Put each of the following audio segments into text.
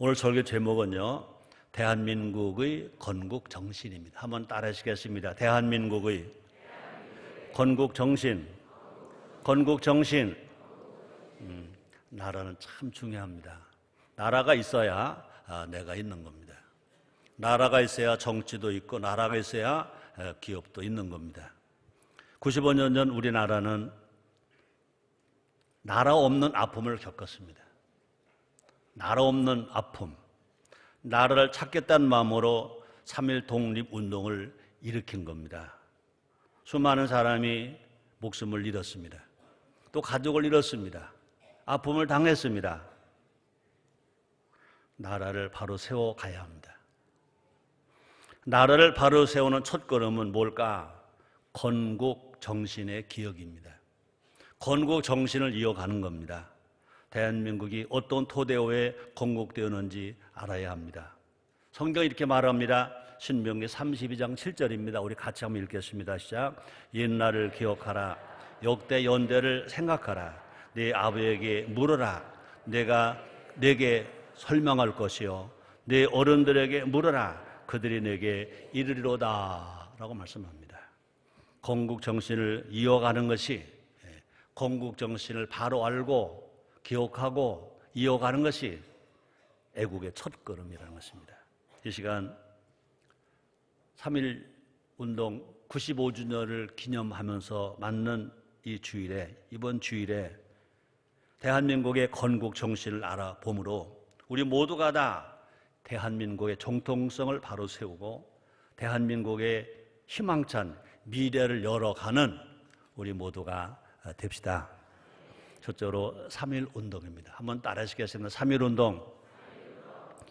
오늘 설교 제목은요, 대한민국의 건국 정신입니다. 한번 따라하시겠습니다. 대한민국의 건국 정신. 건국 정신. 나라는 참 중요합니다. 나라가 있어야 내가 있는 겁니다. 나라가 있어야 정치도 있고 나라가 있어야 기업도 있는 겁니다. 95년 전 우리나라는 나라 없는 아픔을 겪었습니다. 나라 없는 아픔, 나라를 찾겠다는 마음으로 3.1 독립운동을 일으킨 겁니다. 수많은 사람이 목숨을 잃었습니다. 또 가족을 잃었습니다. 아픔을 당했습니다. 나라를 바로 세워가야 합니다. 나라를 바로 세우는 첫걸음은 뭘까? 건국 정신의 기억입니다. 건국 정신을 이어가는 겁니다. 대한민국이 어떤 토대오에 건국되었는지 알아야 합니다. 성경이 이렇게 말합니다. 신명기 32장 7절입니다. 우리 같이 한번 읽겠습니다. 시작. 옛날을 기억하라. 역대 연대를 생각하라. 네 아버지에게 물어라. 내가 내게 설명할 것이요. 네 어른들에게 물어라. 그들이 내게 이르리로다. 라고 말씀합니다. 건국 정신을 이어가는 것이, 건국 정신을 바로 알고 기억하고 이어가는 것이 애국의 첫걸음이라는 것입니다. 이 시간 3.1 운동 95주년을 기념하면서 맞는 이 주일에, 이번 주일에 대한민국의 건국 정신을 알아보므로 우리 모두가 다 대한민국의 정통성을 바로 세우고 대한민국의 희망찬 미래를 열어가는 우리 모두가 됩시다. 첫째로 3.1 운동입니다. 한번 따라하시겠습니다. 3.1 운동.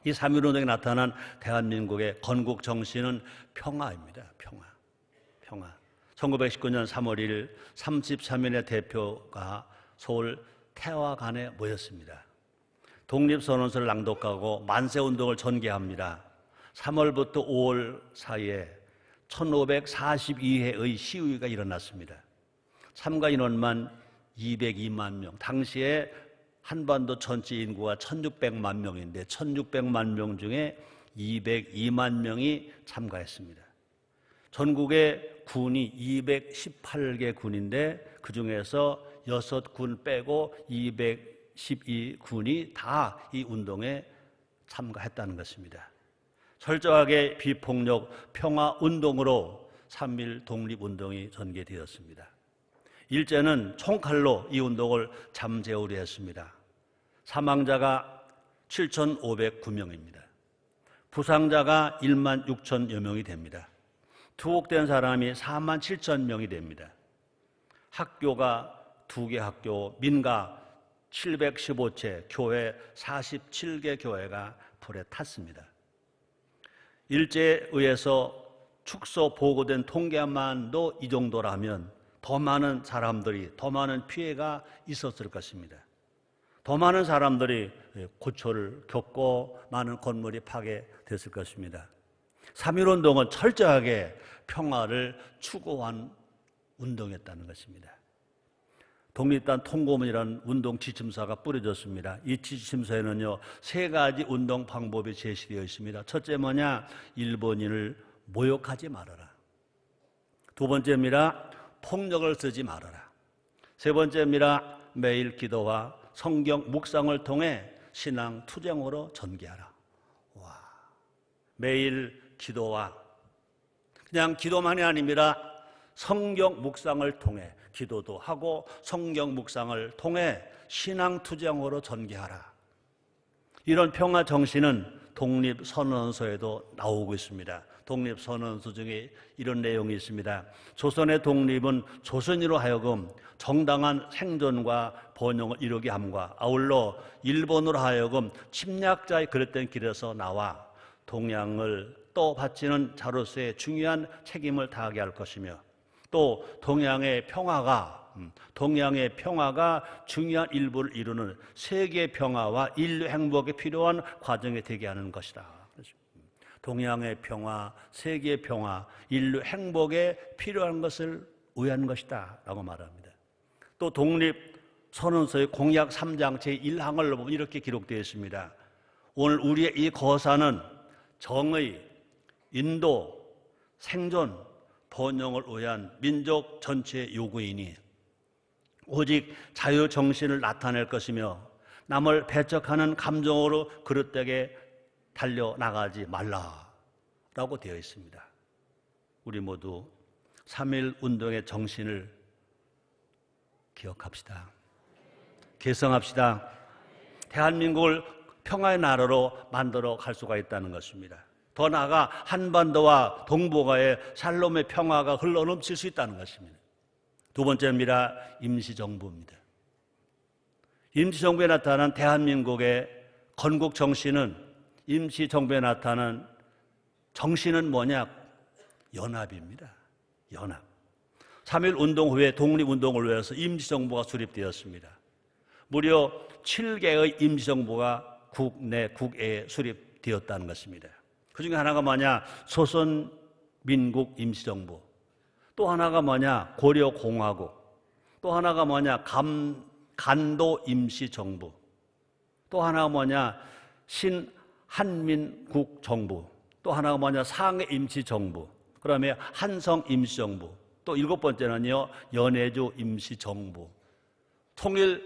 이 3.1 운동에 나타난 대한민국의 건국 정신은 평화입니다. 평화. 1919년 3월 1일 33인의 대표가 서울 태화관에 모였습니다. 독립선언서를 낭독하고 만세운동을 전개합니다. 3월부터 5월 사이에 1542회의 시위가 일어났습니다. 참가 인원만 202만 명. 당시에 한반도 전체 인구가 1600만 명인데 1600만 명 중에 202만 명이 참가했습니다. 전국의 군이 218개 군인데 그중에서 6군 빼고 212군이 다 이 운동에 참가했다는 것입니다. 철저하게 비폭력 평화운동으로 3.1 독립운동이 전개되었습니다. 일제는 총칼로 이 운동을 잠재우려 했습니다. 사망자가 7,509명입니다. 부상자가 1만 6천여 명이 됩니다. 투옥된 사람이 4만 7천 명이 됩니다. 학교가 2개 학교, 민가 715채, 교회 47개 교회가 불에 탔습니다. 일제에 의해서 축소 보고된 통계만도 이 정도라면 더 많은 사람들이, 더 많은 피해가 있었을 것입니다. 더 많은 사람들이 고초를 겪고 많은 건물이 파괴됐을 것입니다. 3.1 운동은 철저하게 평화를 추구한 운동이었다는 것입니다. 독립단 통고문이라는 운동 지침서가 뿌려졌습니다. 이 지침서에는요 3가지 운동 방법이 제시되어 있습니다. 첫째 뭐냐? 일본인을 모욕하지 말아라. 두 번째입니다. 폭력을 쓰지 말아라. 세 번째입니다. 매일 기도와 성경 묵상을 통해 신앙 투쟁으로 전개하라. 와, 매일 기도와 그냥 기도만이 아닙니다. 성경 묵상을 통해 기도도 하고 성경 묵상을 통해 신앙 투쟁으로 전개하라. 이런 평화 정신은 독립선언서에도 나오고 있습니다. 독립선언서 중에 이런 내용이 있습니다. 조선의 독립은 조선인으로 하여금 정당한 생존과 번영을 이루게 함과 아울러 일본으로 하여금 침략자의 그릇된 길에서 나와 동양을 또 바치는 자로서의 중요한 책임을 다하게 할 것이며 또 동양의 평화가 중요한 일부를 이루는 세계 평화와 인류 행복에 필요한 과정이 되게 하는 것이다. 동양의 평화, 세계 평화, 인류 행복에 필요한 것을 위한 것이다 라고 말합니다. 또 독립선언서의 공약 3장 제1항을 보면 이렇게 기록되어 있습니다. 오늘 우리의 이 거사는 정의, 인도, 생존, 번영을 위한 민족 전체의 요구이니 오직 자유정신을 나타낼 것이며 남을 배척하는 감정으로 그릇되게 달려나가지 말라라고 되어 있습니다. 우리 모두 3.1 운동의 정신을 기억합시다. 계승합시다. 대한민국을 평화의 나라로 만들어 갈 수가 있다는 것입니다. 더 나아가 한반도와 동북아에 샬롬의 평화가 흘러넘칠 수 있다는 것입니다. 두 번째입니다. 임시정부입니다. 임시정부에 나타난 대한민국의 건국 정신은 임시정부에 나타난 정신은 뭐냐? 연합입니다. 연합. 3.1 운동 후에 독립운동을 위해서 임시정부가 수립되었습니다. 무려 7개의 임시정부가 국내, 국외에 수립되었다는 것입니다. 그 중에 하나가 뭐냐? 조선민국 임시정부. 또 하나가 뭐냐? 고려공화국. 또 하나가 뭐냐? 간도 임시정부. 또 하나가 뭐냐? 신한민국 정부. 또 하나가 뭐냐? 상해 임시정부. 그다음에 한성 임시정부. 또 7번째는요, 연해주 임시정부. 통일을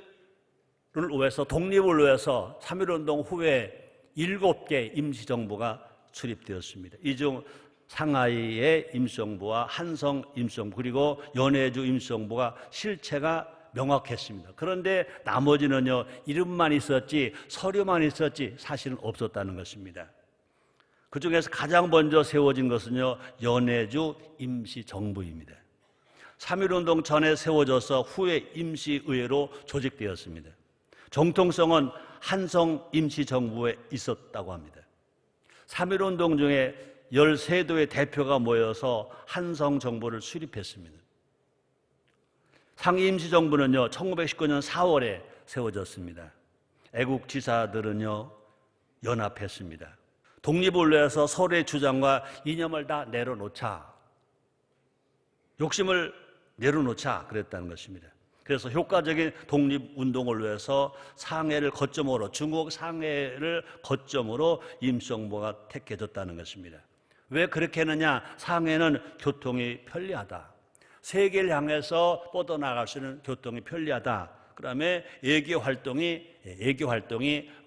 위해서, 독립을 위해서 3.1운동 후에 7개 임시정부가 수립되었습니다. 이 중 상하이의 임시정부와 한성 임시정부 그리고 연해주 임시정부가 실체가 명확했습니다. 그런데 나머지는요, 이름만 있었지 서류만 있었지 사실은 없었다는 것입니다. 그 중에서 가장 먼저 세워진 것은요, 연해주 임시정부입니다. 3.1운동 전에 세워져서 후에 임시의회로 조직되었습니다. 정통성은 한성 임시정부에 있었다고 합니다. 3.1운동 중에 13도의 대표가 모여서 한성 정부를 수립했습니다. 상해 임시정부는요, 1919년 4월에 세워졌습니다. 애국 지사들은요, 연합했습니다. 독립을 위해서 서로의 주장과 이념을 다 내려놓자, 욕심을 내려놓자 그랬다는 것입니다. 그래서 효과적인 독립운동을 위해서 상해를 거점으로, 중국 상해를 거점으로 임시정부가 택해졌다는 것입니다. 왜 그렇게 했느냐? 상해는 교통이 편리하다. 세계를 향해서 뻗어나갈 수 있는 교통이 편리하다. 그 다음에 외교활동이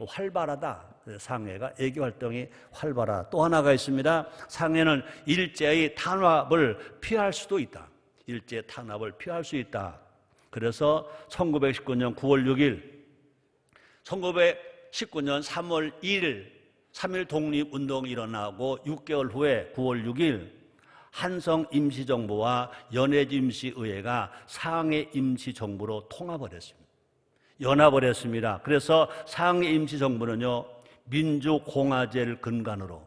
활발하다. 상해가 외교활동이 활발하다. 또 하나가 있습니다. 상해는 일제의 탄압을 피할 수도 있다. 일제 탄압을 피할 수 있다. 그래서 1919년 9월 6일, 1919년 3월 1일 3.1 독립운동이 일어나고 6개월 후에 9월 6일 한성 임시정부와 연해주 임시의회가 상해 임시정부로 통합을 했습니다. 연합을 했습니다. 그래서 상해 임시정부는요, 민주공화제를 근간으로,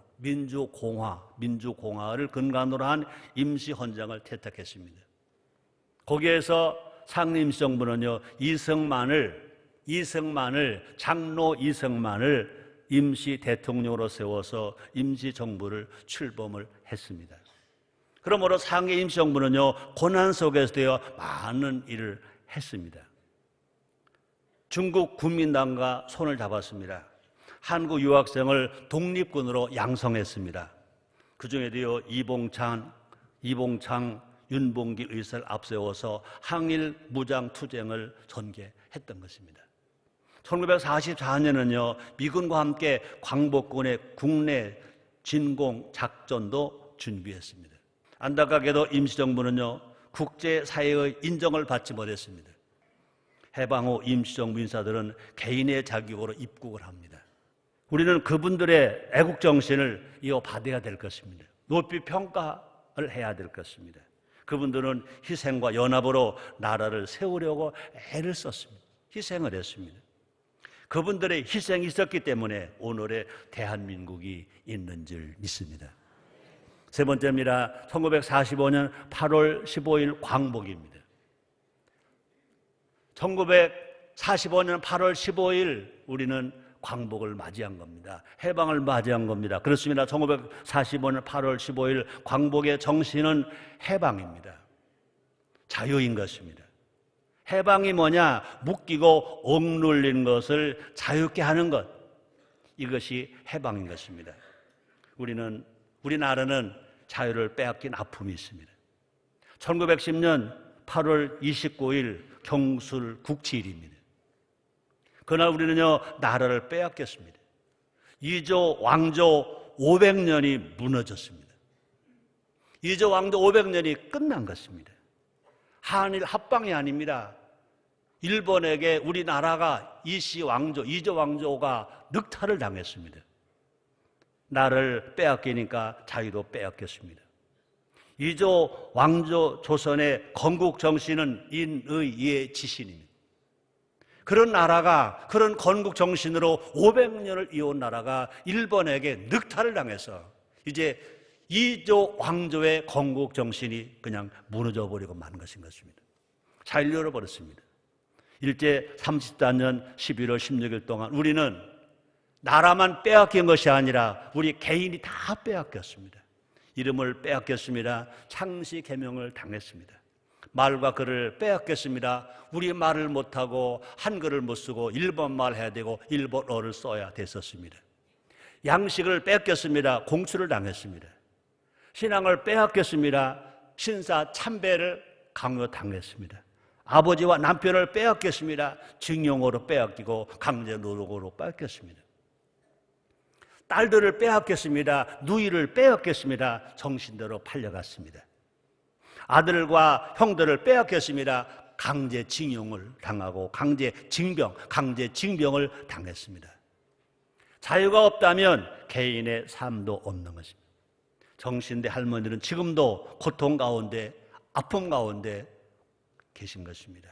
민주공화를 근간으로 한 임시헌장을 채택했습니다. 거기에서 상해 임시정부는요, 장로 이승만을 임시 대통령으로 세워서 임시정부를 출범을 했습니다. 그러므로 상해 임시정부는요, 고난 속에서 되어 많은 일을 했습니다. 중국 국민당과 손을 잡았습니다. 한국 유학생을 독립군으로 양성했습니다. 그 중에도요, 이봉창, 윤봉길 의사를 앞세워서 항일 무장투쟁을 전개했던 것입니다. 1944년은요, 미군과 함께 광복군의 국내 진공 작전도 준비했습니다. 안타깝게도 임시정부는요, 국제사회의 인정을 받지 못했습니다. 해방 후 임시정부 인사들은 개인의 자격으로 입국을 합니다. 우리는 그분들의 애국정신을 이어받아야 될 것입니다. 높이 평가를 해야 될 것입니다. 그분들은 희생과 연합으로 나라를 세우려고 애를 썼습니다. 희생을 했습니다. 그분들의 희생이 있었기 때문에 오늘의 대한민국이 있는 줄 믿습니다. 세 번째입니다. 1945년 8월 15일 광복입니다. 1945년 8월 15일 우리는 광복을 맞이한 겁니다. 해방을 맞이한 겁니다. 그렇습니다. 1945년 8월 15일 광복의 정신은 해방입니다. 자유인 것입니다. 해방이 뭐냐? 묶이고 억눌린 것을 자유케 하는 것. 이것이 해방인 것입니다. 우리나라는 자유를 빼앗긴 아픔이 있습니다. 1910년 8월 29일 경술 국치일입니다. 그날 우리는요, 나라를 빼앗겼습니다. 이조 왕조 500년이 무너졌습니다. 이조 왕조 500년이 끝난 것입니다. 한일 합방이 아닙니다. 일본에게 우리나라가 이씨 왕조, 이조 왕조가 늑탈을 당했습니다. 나를 빼앗기니까 자유도 빼앗겼습니다. 이조 왕조 조선의 건국 정신은 인의의 지신입니다. 그런 나라가, 그런 건국 정신으로 500년을 이어온 나라가 일본에게 늑탈을 당해서 이제 이조 왕조의 건국 정신이 그냥 무너져 버리고 만 것인 것입니다. 잘 잃어버렸습니다. 일제 34년 11월 16일 동안 우리는 나라만 빼앗긴 것이 아니라 우리 개인이 다 빼앗겼습니다. 이름을 빼앗겼습니다. 창씨 개명을 당했습니다. 말과 글을 빼앗겼습니다. 우리 말을 못하고 한글을 못 쓰고 일본말 해야 되고 일본어를 써야 됐었습니다. 양식을 뺏겼습니다. 공수를 당했습니다. 신앙을 빼앗겼습니다. 신사 참배를 강요당했습니다. 아버지와 남편을 빼앗겼습니다. 징용으로 빼앗기고 강제 노동으로 빼앗겼습니다. 딸들을 빼앗겼습니다. 누이를 빼앗겼습니다. 정신대로 팔려갔습니다. 아들과 형들을 빼앗겼습니다. 강제 징용을 당하고 강제 징병을 당했습니다. 자유가 없다면 개인의 삶도 없는 것입니다. 정신대 할머니는 지금도 고통 가운데, 아픔 가운데 계신 것입니다.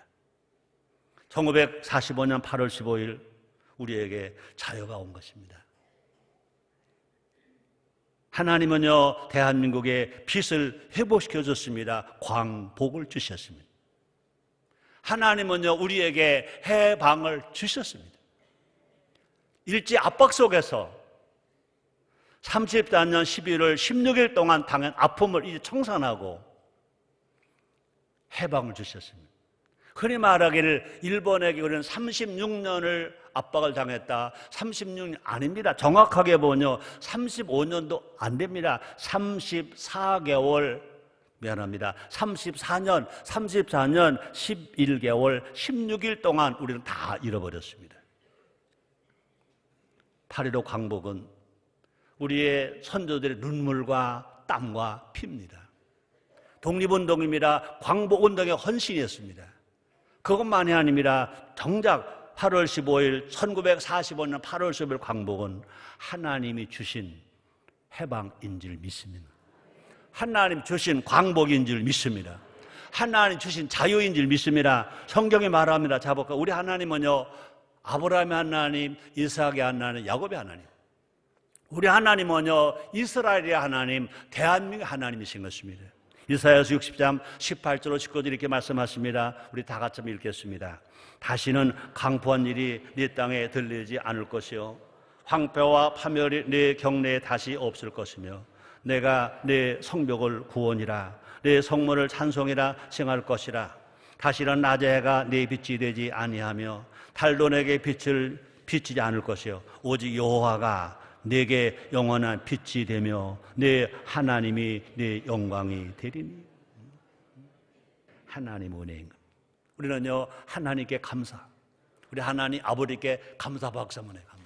1945년 8월 15일 우리에게 자유가 온 것입니다. 하나님은요, 대한민국의 빚을 회복시켜 줬습니다. 광복을 주셨습니다. 하나님은요, 우리에게 해방을 주셨습니다. 일제 압박 속에서 34년 11월 16일 동안 당한 아픔을 이제 청산하고 해방을 주셨습니다. 흔히 말하기를 일본에게 우리는 36년을 압박을 당했다. 36년 아닙니다. 정확하게 보면요, 35년도 안 됩니다. 34개월, 미안합니다. 34년 11개월 16일 동안 우리는 다 잃어버렸습니다. 8.15 광복은 우리의 선조들의 눈물과 땀과 피입니다. 독립운동입니다. 광복운동의 헌신이었습니다. 그것만이 아닙니다. 정작 8월 15일 1945년 8월 15일 광복은 하나님이 주신 해방인 줄 믿습니다. 하나님 주신 광복인 줄 믿습니다. 하나님 주신 자유인 줄 믿습니다. 성경이 말합니다. 자 볼까? 우리 하나님은요, 아브라함의 하나님, 이삭의 하나님, 야곱의 하나님. 우리 하나님은요, 이스라엘의 하나님, 대한민국의 하나님이신 것입니다. 이사야서 60장 18절로 19절 이렇게 말씀하십니다. 우리 다 같이 읽겠습니다. 다시는 강포한 일이 네 땅에 들리지 않을 것이요, 황폐와 파멸이 네 경내에 다시 없을 것이며, 내가 네 성벽을 구원이라, 네 성문을 찬송이라 칭할 것이라. 다시는 낮의 해가 네 빛이 되지 아니하며 달도 내게 빛을 비치지 않을 것이요, 오직 여호와가 내게 영원한 빛이 되며 내 하나님이 내 영광이 되리니. 하나님 은혜인 것. 우리는요, 하나님께 감사, 우리 하나님 아버지께 감사 박수문에 감사.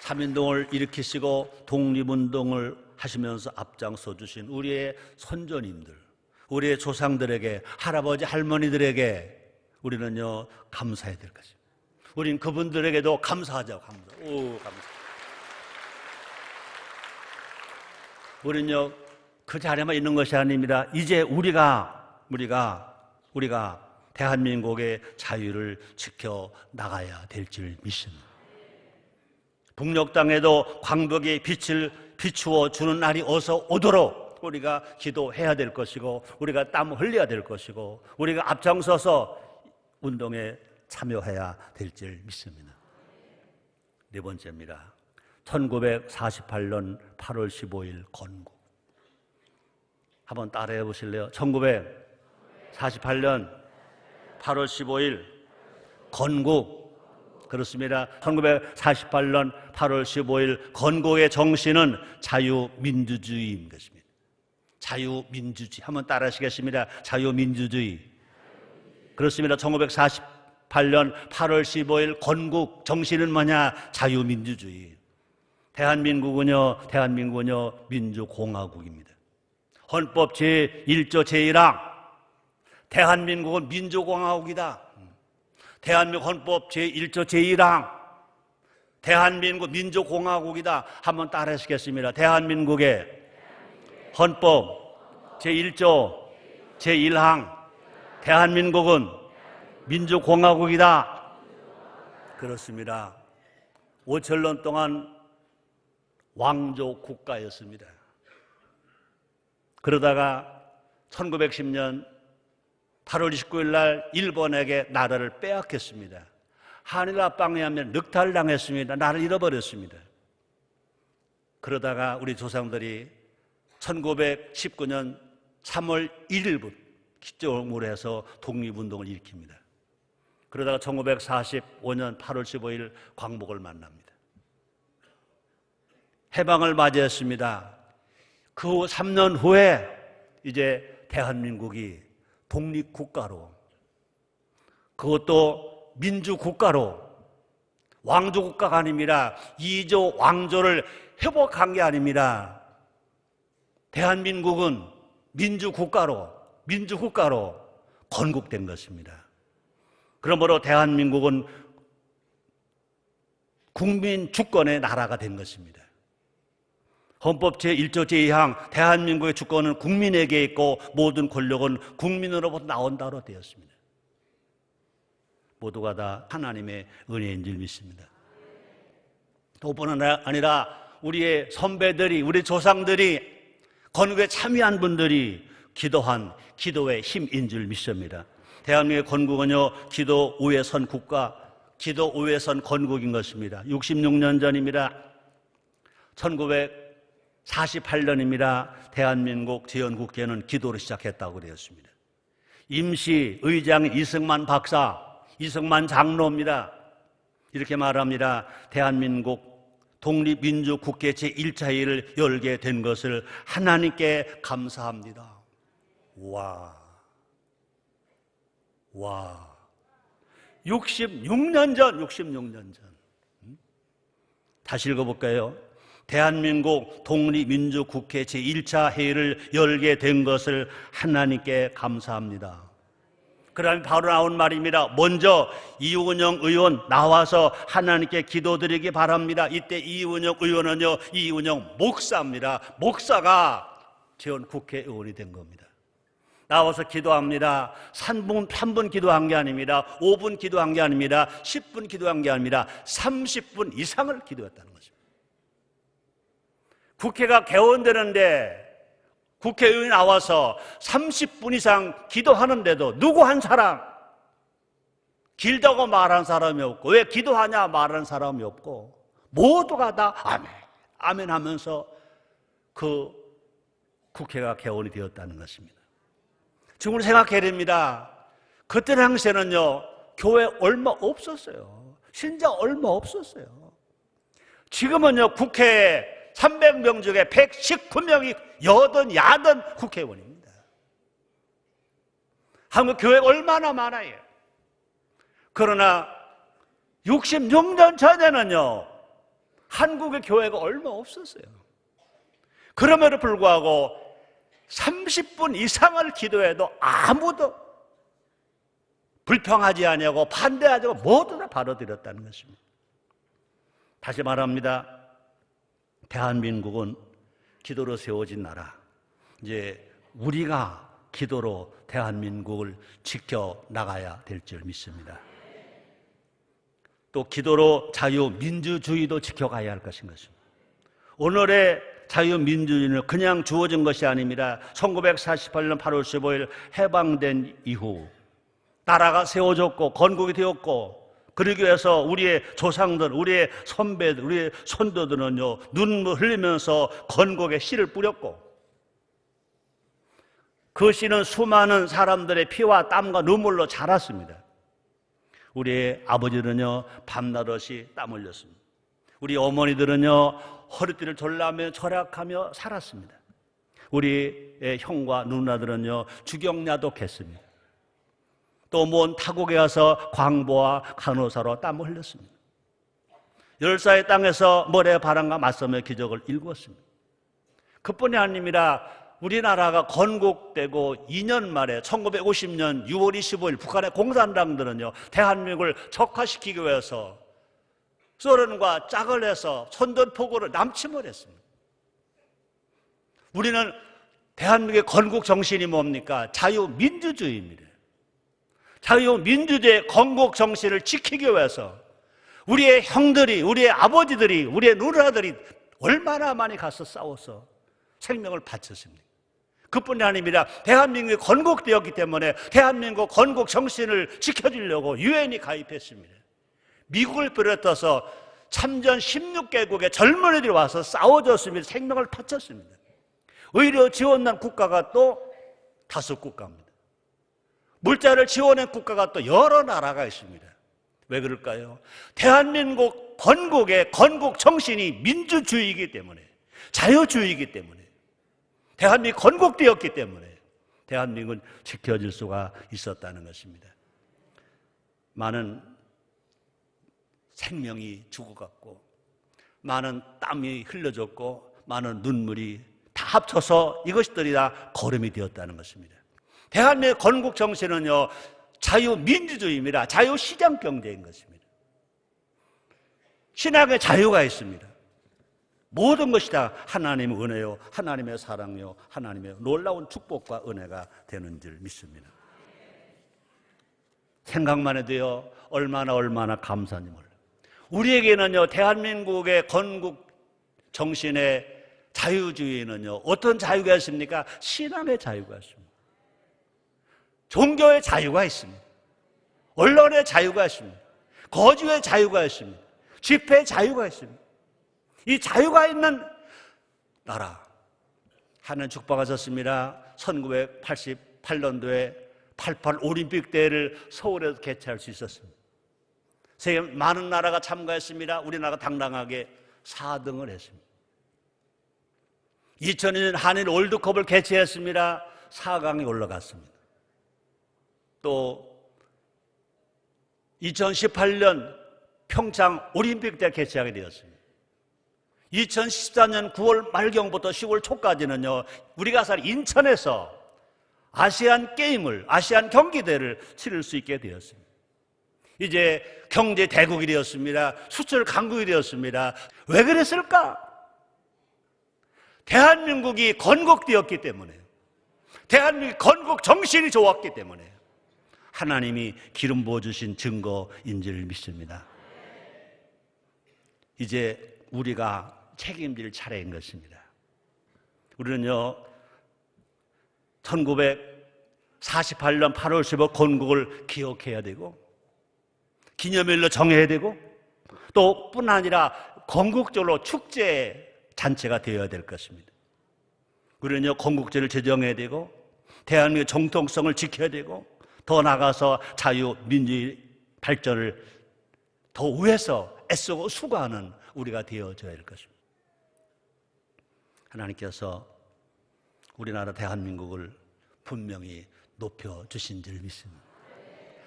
3인동을 일으키시고 독립운동을 하시면서 앞장서 주신 우리의 선조님들, 우리의 조상들에게, 할아버지 할머니들에게 우리는요, 감사해야 될 것입니다. 우린 그분들에게도 감사하자고. 감사. 우리는요, 그 자리에만 있는 것이 아닙니다. 이제 우리가 대한민국의 자유를 지켜 나가야 될 줄 믿습니다. 북녘 땅에도 광복의 빛을 비추어 주는 날이 어서 오도록 우리가 기도해야 될 것이고, 우리가 땀 흘려야 될 것이고, 우리가 앞장서서 운동에 참여해야 될 줄 믿습니다. 네 번째입니다. 1948년 8월 15일 건국. 한번 따라해 보실래요? 1948년 8월 15일 건국. 그렇습니다. 1948년 8월 15일 건국의 정신은 자유민주주의인 것입니다. 자유민주주의. 한번 따라 하시겠습니다. 자유민주주의. 그렇습니다. 1948년 8월 15일 건국 정신은 뭐냐? 자유민주주의. 대한민국은요 민주공화국입니다. 헌법 제1조 제1항 대한민국은 민주공화국이다. 대한민국 헌법 제1조 제1항 대한민국 민주공화국이다. 한번 따라 하시겠습니다. 대한민국의 헌법 제1조 제1항 대한민국은 민주공화국이다. 그렇습니다. 5천년 동안 왕조 국가였습니다. 그러다가 1910년 8월 29일 날 일본에게 나라를 빼앗겼습니다. 한일 합방에 하면 늑탈당했습니다. 나라를 잃어버렸습니다. 그러다가 우리 조상들이 1919년 3월 1일부터 기점으로 해서 독립운동을 일으킵니다. 그러다가 1945년 8월 15일 광복을 만납니다. 해방을 맞이했습니다. 그 후 3년 후에 이제 대한민국이 독립국가로, 그것도 민주국가로, 왕조국가가 아닙니다. 2조 왕조를 회복한 게 아닙니다. 대한민국은 민주국가로 건국된 것입니다. 그러므로 대한민국은 국민 주권의 나라가 된 것입니다. 헌법 제1조 제2항 대한민국의 주권은 국민에게 있고 모든 권력은 국민으로부터 나온다로 되었습니다. 모두가 다 하나님의 은혜인 줄 믿습니다. 또 뿐만 아니라 우리의 선배들이, 우리 조상들이, 건국에 참여한 분들이 기도한 기도의 힘인 줄 믿습니다. 대한민국의 건국은요, 기도 위에 선 국가, 기도 위에 선 건국인 것입니다. 66년 전입니다. 1948년입니다. 대한민국 재헌국회는 기도로 시작했다고 그랬습니다. 임시 의장 이승만 박사, 이승만 장로입니다. 이렇게 말합니다. 대한민국 독립민주국회 제1차 회의를 열게 된 것을 하나님께 감사합니다. 와. 66년 전. 다시 읽어볼까요? 대한민국 독립민주국회 제1차 회의를 열게 된 것을 하나님께 감사합니다. 그다음에 바로 나온 말입니다. 먼저 이운영 의원 나와서 하나님께 기도드리기 바랍니다. 이때 이운영 의원은요, 이운영 목사입니다. 목사가 재헌국회의원이 된 겁니다. 나와서 기도합니다. 3분 기도한 게 아닙니다. 5분 기도한 게 아닙니다. 10분 기도한 게 아닙니다. 30분 이상을 기도했다는 것입니다. 국회가 개원되는데 국회의원이 나와서 30분 이상 기도하는데도 누구 한 사람, 길다고 말한 사람이 없고, 왜 기도하냐 말하는 사람이 없고, 모두가 다 아멘, 아멘 하면서 그 국회가 개원이 되었다는 것입니다. 지금 우리 생각해야 됩니다. 그때 당시에는요, 교회 얼마 없었어요. 신자 얼마 없었어요. 지금은요, 국회에 300명 중에 119명이 야든 국회의원입니다. 한국 교회가 얼마나 많아요. 그러나 66년 전에는요, 한국의 교회가 얼마 없었어요. 그럼에도 불구하고 30분 이상을 기도해도 아무도 불평하지 아니하고 반대하지 않고 모두 다 받아들였다는 것입니다. 다시 말합니다. 대한민국은 기도로 세워진 나라. 이제 우리가 기도로 대한민국을 지켜나가야 될 줄 믿습니다. 또 기도로 자유민주주의도 지켜가야 할 것인 것입니다. 오늘의 자유민주주의는 그냥 주어진 것이 아닙니다. 1948년 8월 15일 해방된 이후 나라가 세워졌고 건국이 되었고, 그러기 위해서 우리의 조상들, 우리의 선배들, 우리의 선도들은요, 눈물 흘리면서 건국의 씨를 뿌렸고, 그 씨는 수많은 사람들의 피와 땀과 눈물로 자랐습니다. 우리 아버지는요 밤낮없이 땀 흘렸습니다. 우리 어머니들은요 허리띠를 졸라매며 절약하며 살았습니다. 우리의 형과 누나들은요 주경야독했습니다. 또 먼 타국에 가서 광부와 간호사로 땀을 흘렸습니다. 열사의 땅에서 모래 바람과 맞서며 기적을 일구었습니다. 그뿐이 아닙니다. 우리나라가 건국되고 2년 만에 1950년 6월 25일 북한의 공산당들은요 대한민국을 적화시키기 위해서 소련과 짝을 해서 선전포고를 남침을 했습니다. 우리는 대한민국의 건국 정신이 뭡니까? 자유민주주의입니다. 자유민주주의의 건국 정신을 지키기 위해서 우리의 형들이, 우리의 아버지들이, 우리의 누나들이 얼마나 많이 가서 싸워서 생명을 바쳤습니까? 그뿐이 아닙니다. 대한민국이 건국되었기 때문에 대한민국 건국 정신을 지켜주려고 유엔이 가입했습니다. 미국을 비롯해서 참전 16개국의 젊은이들이 와서 싸워줬습니다. 생명을 바쳤습니다. 오히려 지원한 국가가 또 5국가입니다. 물자를 지원한 국가가 또 여러 나라가 있습니다. 왜 그럴까요? 대한민국 건국의 건국 정신이 민주주의이기 때문에, 자유주의이기 때문에, 대한민국이 건국되었기 때문에 대한민국은 지켜질 수가 있었다는 것입니다. 많은 생명이 죽어갔고 많은 땀이 흘려졌고 많은 눈물이 다 합쳐서 이것들이 다 걸음이 되었다는 것입니다. 대한민국 건국 정신은요 자유민주주의입니다. 자유시장 경제인 것입니다. 신앙의 자유가 있습니다. 모든 것이 다 하나님의 은혜요, 하나님의 사랑요, 하나님의 놀라운 축복과 은혜가 되는 줄 믿습니다. 생각만 해도요 얼마나 감사한지 몰라요. 우리에게는요 대한민국의 건국 정신의 자유주의는요 어떤 자유가 있습니까? 신앙의 자유가 있습니다. 종교의 자유가 있습니다. 언론의 자유가 있습니다. 거주의 자유가 있습니다. 집회의 자유가 있습니다. 이 자유가 있는 나라 하나님 축복하셨습니다. 1988년도에 88 올림픽 대회를 서울에서 개최할 수 있었습니다. 세계 많은 나라가 참가했습니다. 우리나라가 당당하게 4등을 했습니다. 2002년 한일 월드컵을 개최했습니다. 4강에 올라갔습니다. 또 2018년 평창 올림픽 때 개최하게 되었습니다. 2014년 9월 말경부터 10월 초까지는요 우리가 살 인천에서 아시안 게임을, 아시안 경기대회를 치를 수 있게 되었습니다. 이제 경제 대국이 되었습니다. 수출 강국이 되었습니다. 왜 그랬을까? 대한민국이 건국되었기 때문에, 대한민국 건국 정신이 좋았기 때문에 하나님이 기름 부어주신 증거인 줄 믿습니다. 이제 우리가 책임질 차례인 것입니다. 우리는요 1948년 8월 15일 건국을 기억해야 되고 기념일로 정해야 되고 또 뿐 아니라 건국절로 축제 잔치가 되어야 될 것입니다. 우리는요 건국제를 제정해야 되고 대한민국의 정통성을 지켜야 되고 더 나아가서 자유민주주의 발전을 더 위해서 애쓰고 수고하는 우리가 되어져야 할 것입니다. 하나님께서 우리나라 대한민국을 분명히 높여주신 줄 믿습니다.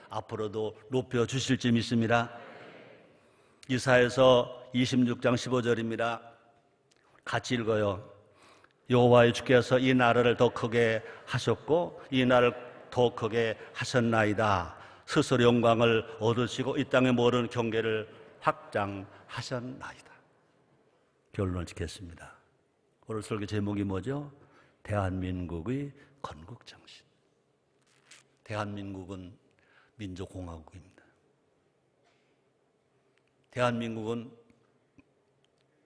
앞으로도 높여주실 줄 믿습니다. 이사야서 26장 15절입니다. 같이 읽어요. 여호와의 주께서 이 나라를 더 크게 하셨고 이 나라를 더 크게 하셨나이다. 스스로 영광을 얻으시고 이 땅의 모든 경계를 확장하셨나이다. 결론을 짓겠습니다. 오늘 설교 제목이 뭐죠? 대한민국의 건국정신. 대한민국은 민주공화국입니다. 대한민국은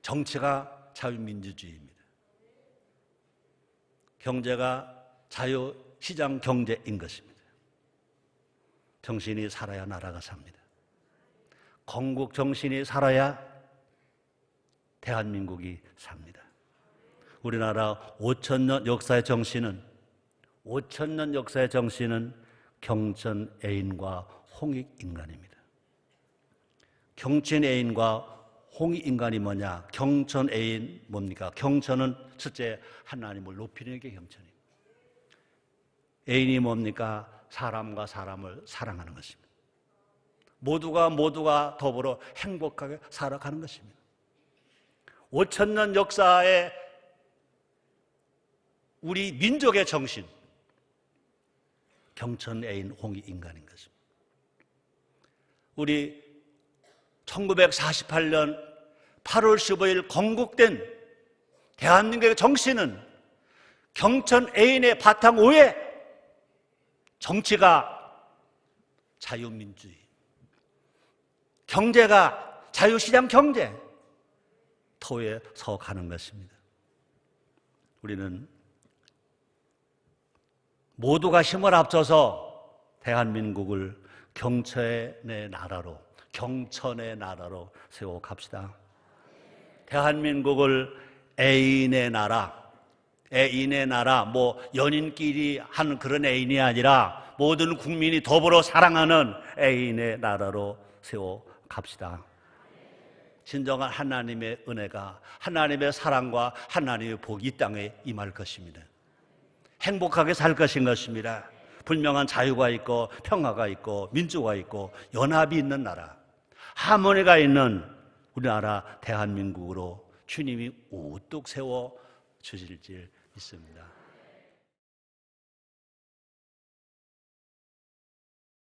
정치가 자유민주주의입니다. 경제가 자유시장 경제인 것입니다. 정신이 살아야 나라가 삽니다. 건국 정신이 살아야 대한민국이 삽니다. 우리나라 5,000년 역사의 정신은 경천 애인과 홍익 인간입니다. 경천 애인과 홍익인간이 뭐냐? 경천 애인 뭡니까? 경천은 첫째 하나님을 높이는 게 경천입니다. 애인이 뭡니까? 사람과 사람을 사랑하는 것입니다. 모두가 더불어 행복하게 살아가는 것입니다. 5,000년 역사의 우리 민족의 정신, 경천 애인 홍익인간인 것입니다. 우리 1948년 8월 15일 건국된 대한민국의 정신은 경천 애인의 바탕 위에 정치가 자유민주주의, 경제가 자유시장 경제 터에 서 가는 것입니다. 우리는 모두가 힘을 합쳐서 대한민국을 경천의 나라로 세워 갑시다. 대한민국을 애인의 나라, 뭐 연인끼리 하는 그런 애인이 아니라 모든 국민이 더불어 사랑하는 애인의 나라로 세워 갑시다. 진정한 하나님의 은혜가, 하나님의 사랑과 하나님의 복이 이 땅에 임할 것입니다. 행복하게 살 것입니다. 분명한 자유가 있고 평화가 있고 민주가 있고 연합이 있는 나라, 하모니가 있는 우리나라 대한민국으로 주님이 우뚝 세워 주실 줄 믿습니다.